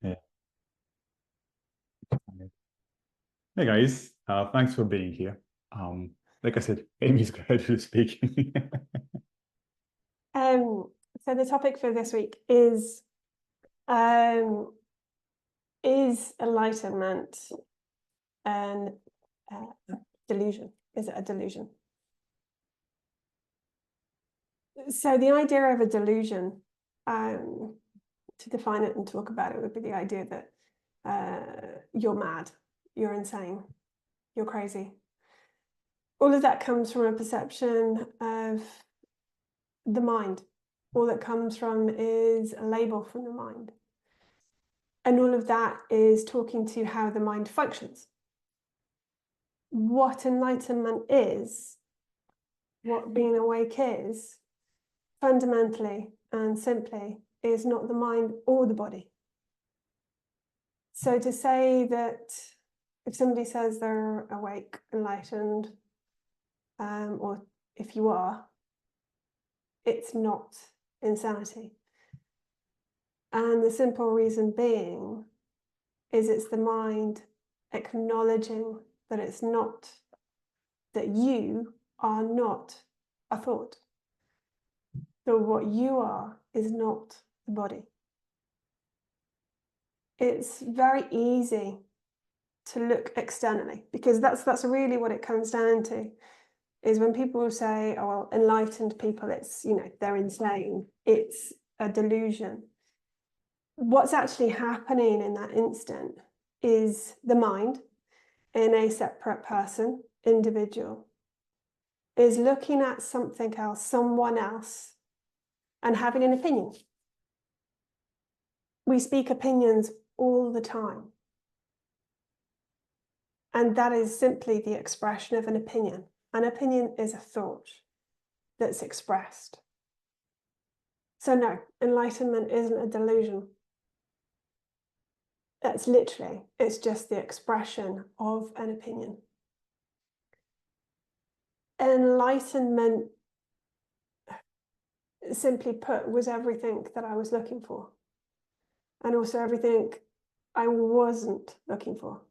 Yeah. Hey guys, thanks for being here. Like I said, Amy's going to speak. So the topic for this week is enlightenment and delusion? Is it a delusion? So the idea of a delusion, to define it and talk about it, would be the idea that you're mad, you're insane, you're crazy. All of that comes from a perception of the mind. All that comes from is a label from the mind. And all of that is talking to how the mind functions. What enlightenment is, what being awake is, fundamentally and simply, is not the mind or the body. So to say that if somebody says they're awake, enlightened, or if you are, it's not insanity. And the simple reason being is it's the mind acknowledging that it's not, that you are not a thought. So what you are is not the body. It's very easy to look externally, because that's really what it comes down to, is when people say, oh, well, enlightened people, it's, they're insane, it's a delusion. What's actually happening in that instant is the mind, in a separate person, individual, is looking at something else, someone else, and having an opinion. We speak opinions all the time. And that is simply the expression of an opinion. An opinion is a thought that's expressed. So no, enlightenment isn't a delusion. That's literally, it's just the expression of an opinion. Enlightenment, simply put, was everything that I was looking for. And also everything I wasn't looking for.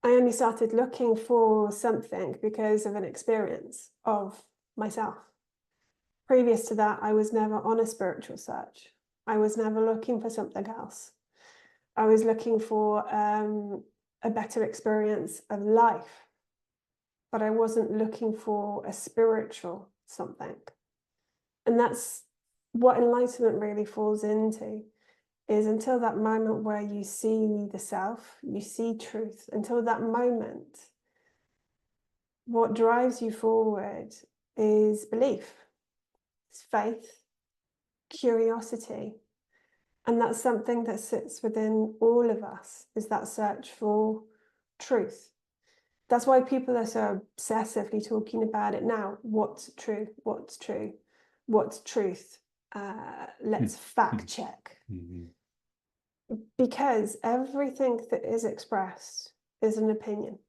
I only started looking for something because of an experience of myself. Previous to that, I was never on a spiritual search. I was never looking for something else. I was looking for a better experience of life, but I wasn't looking for a spiritual something. And that's what enlightenment really falls into, is until that moment where you see the self, you see truth, until that moment, what drives you forward is belief, it's faith, curiosity. And that's something that sits within all of us, is that search for truth. That's why people are so obsessively talking about it now. What's true? What's true? What's truth? Let's fact check. Because everything that is expressed is an opinion.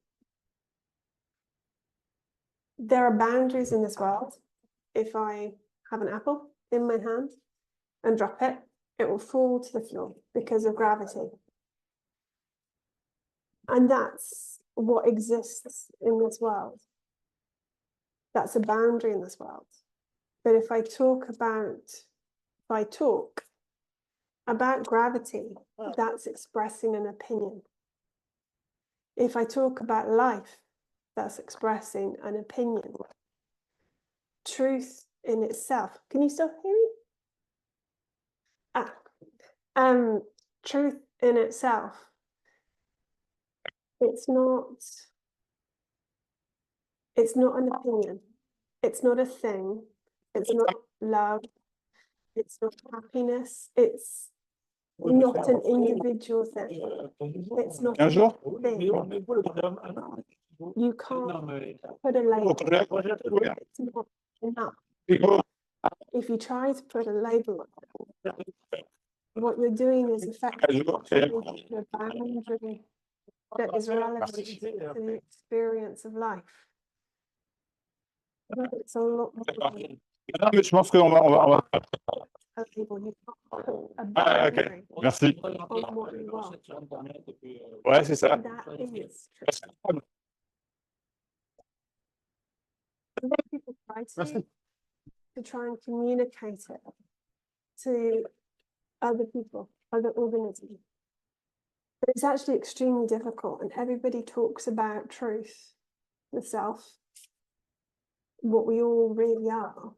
There are boundaries in this world. If I have an apple in my hand and drop it, it will fall to the floor because of gravity. And that's what exists in this world. That's a boundary in this world. But if I talk about gravity, that's expressing an opinion. If I talk about life, that's expressing an opinion. Truth in itself. Can you still hear me? Truth in itself. It's not an opinion. It's not a thing. It's not love. It's not happiness. It's not an individual thing. It's not a thing. You can't put a label. It's not enough. If you try to put a label on it, what you're doing is effectively a boundary that is relevant to the experience of life. It's a lot more. Je pense qu'on va a label, you can't put a Ah, ok, boundary merci. on what you are. Ouais, c'est ça. That is truth. A lot of people try Merci. to try and communicate it to other people, other organisms. But it's actually extremely difficult, and everybody talks about truth, the self, what we all really are,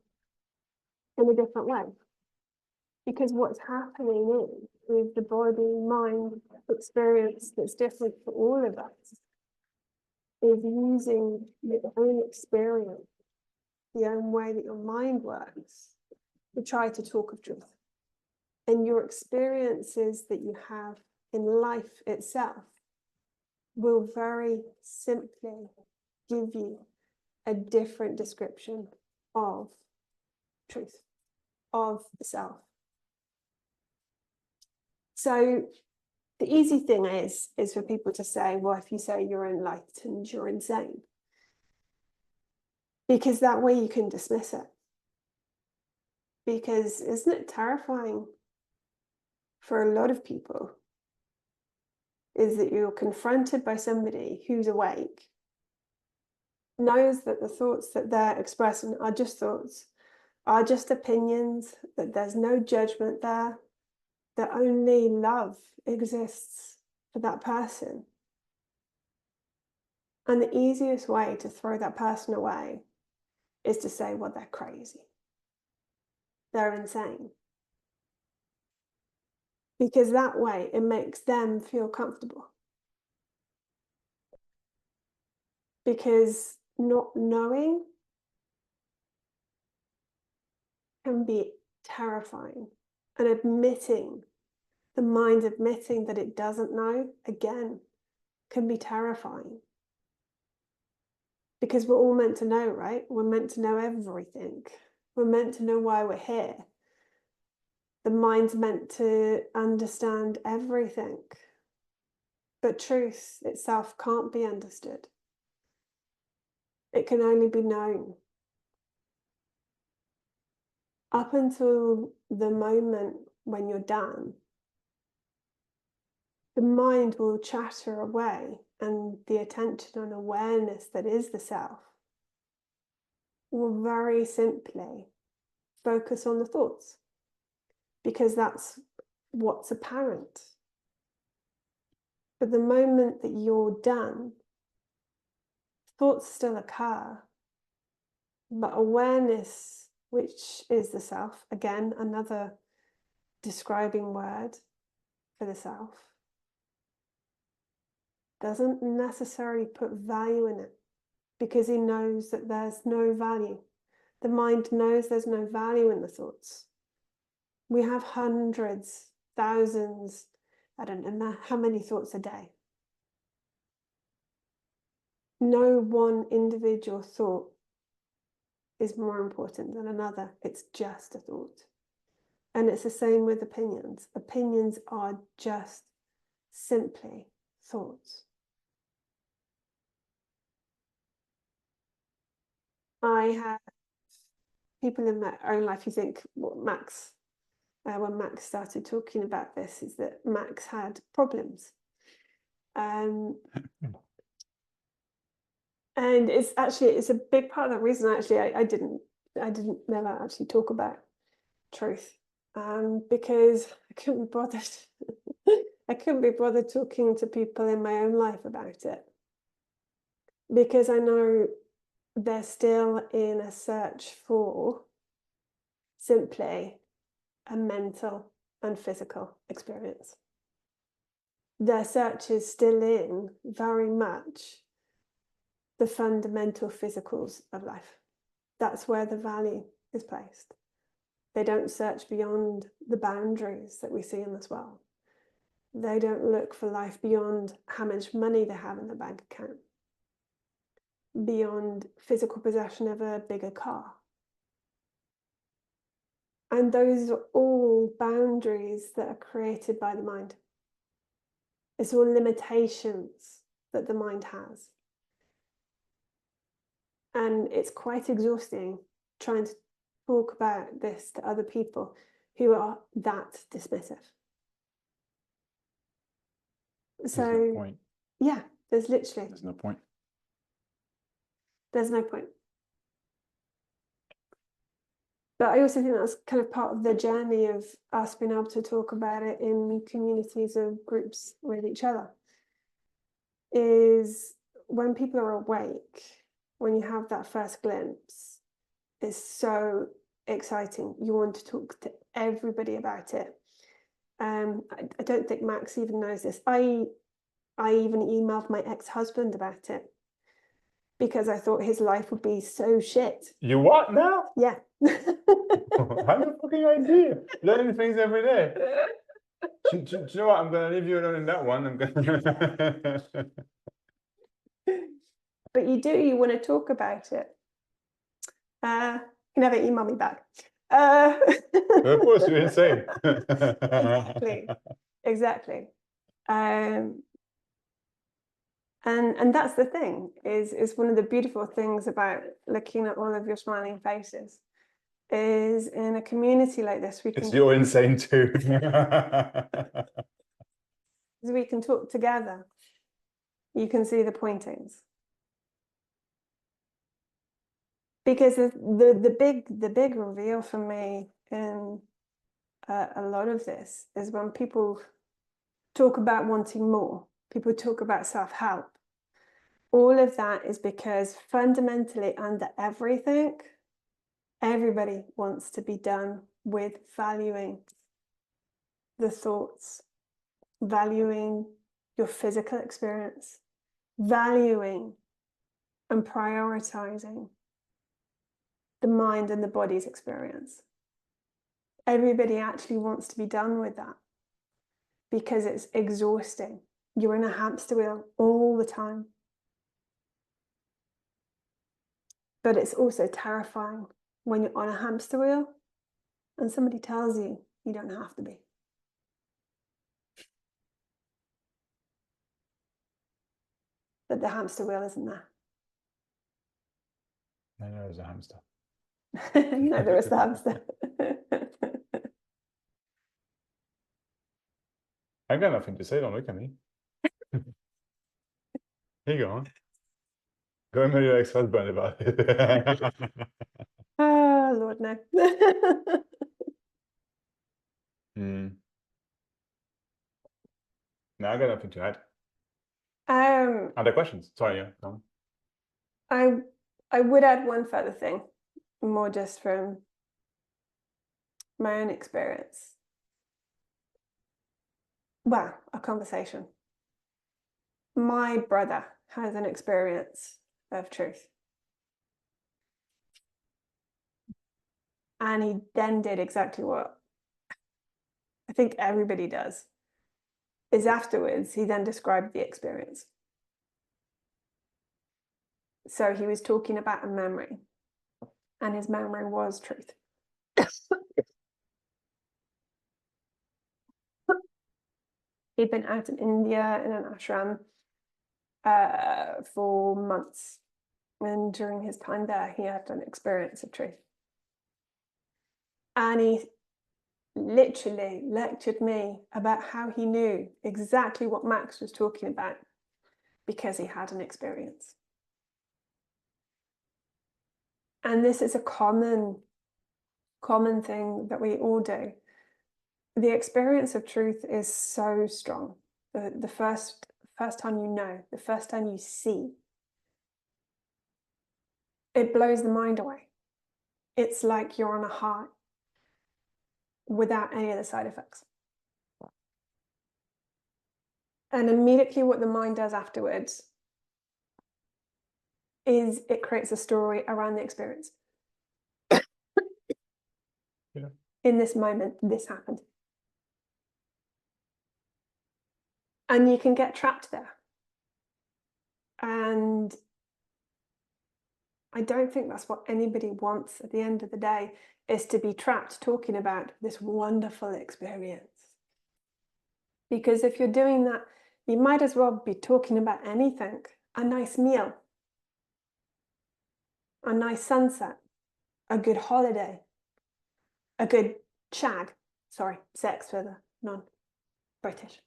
in a different way. Because what's happening is the body mind experience that's different for all of us is using your own experience, the own way that your mind works, to try to talk of truth. And your experiences that you have in life itself will very simply give you a different description of truth, of the self. So the easy thing is for people to say, well, if you say you're enlightened, you're insane. Because that way you can dismiss it. Because isn't it terrifying for a lot of people is that you're confronted by somebody who's awake, knows that the thoughts that they're expressing are just thoughts, are just opinions, that there's no judgment there, that only love exists for that person. And the easiest way to throw that person away is to say, well, they're crazy. They're insane. Because that way it makes them feel comfortable. Because not knowing can be terrifying. And the mind admitting that it doesn't know, again, can be terrifying. Because we're all meant to know, right? We're meant to know everything. We're meant to know why we're here. The mind's meant to understand everything. But truth itself can't be understood. It can only be known. Up until the moment when you're done, the mind will chatter away, and the attention and awareness that is the self will very simply focus on the thoughts, because that's what's apparent. But the moment that you're done, thoughts still occur, but awareness, which is the self, again, another describing word for the self, doesn't necessarily put value in it, because he knows that there's no value. The mind knows there's no value in the thoughts. We have hundreds, thousands, I don't know how many thoughts a day. No one individual thought is more important than another. It's just a thought. And it's the same with opinions. Opinions are just simply thoughts. I have people in my own life who think what Max, when Max started talking about this, is that Max had problems. And it's a big part of the reason actually I didn't never actually talk about truth, because I couldn't be bothered. I couldn't be bothered talking to people in my own life about it, because I know they're still in a search for simply a mental and physical experience. Their search is still in very much the fundamental physicals of life. That's where the value is placed. They don't search beyond the boundaries that we see in this world. They don't look for life beyond how much money they have in their bank account, beyond physical possession of a bigger car. And those are all boundaries that are created by the mind. It's all limitations that the mind has. And it's quite exhausting trying to talk about this to other people who are that dismissive. So There's no point. yeah, there's no point. There's no point. But I also think that's kind of part of the journey of us being able to talk about it in communities of groups with each other. Is when people are awake, when you have that first glimpse, it's so exciting. You want to talk to everybody about it. I don't think Max even knows this. I even emailed my ex-husband about it because I thought his life would be so shit. You what now? Yeah. I have no fucking idea. Learning things every day. Do you know what? I'm going to leave you alone in that one. I'm going. But you want to talk about it. You can never email me back. Of course, you're insane. Exactly. And that's the thing, is one of the beautiful things about looking at all of your smiling faces, is in a community like this, You're insane too. we can talk together. You can see the pointings. Because the big reveal for me in a lot of this is when people talk about wanting more, people talk about self-help. All of that is because fundamentally under everything, everybody wants to be done with valuing the thoughts, valuing your physical experience, valuing and prioritizing the mind and the body's experience. Everybody actually wants to be done with that because it's exhausting. You're in a hamster wheel all the time. But it's also terrifying when you're on a hamster wheel and somebody tells you you don't have to be. That the hamster wheel isn't there. I know there's a hamster. No, there is the hamster. I got nothing to say, don't look at me. Here you go. Go and marry your ex-husband about it. Oh, Lord, no. No, I got nothing to add. Um, Other questions? Sorry, yeah. No. I would add one further thing, more just from my own experience. Well, a conversation. My brother has an experience of truth. And he then did exactly what I think everybody does, is afterwards, he then described the experience. So he was talking about a memory, and his memory was truth. He'd been out in India in an ashram for months. And during his time there, he had an experience of truth. And he literally lectured me about how he knew exactly what Max was talking about because he had an experience. And this is a common thing that we all do. The experience of truth is so strong. The first time you know, the first time you see, it blows the mind away. It's like you're on a high without any of the side effects. And immediately what the mind does afterwards is it creates a story around the experience. Yeah. In this moment, this happened. And you can get trapped there. And I don't think that's what anybody wants at the end of the day, is to be trapped talking about this wonderful experience. Because if you're doing that, you might as well be talking about anything. A nice meal, a nice sunset, a good holiday, a good shag, Sorry, sex for the non-British.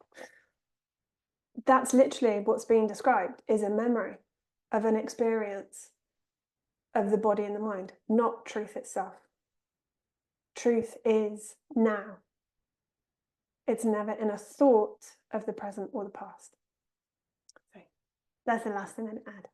That's literally what's being described, is a memory of an experience of the body and the mind, not truth itself. Truth is now. It's never in a thought of the present or the past. So that's the last thing I'd add.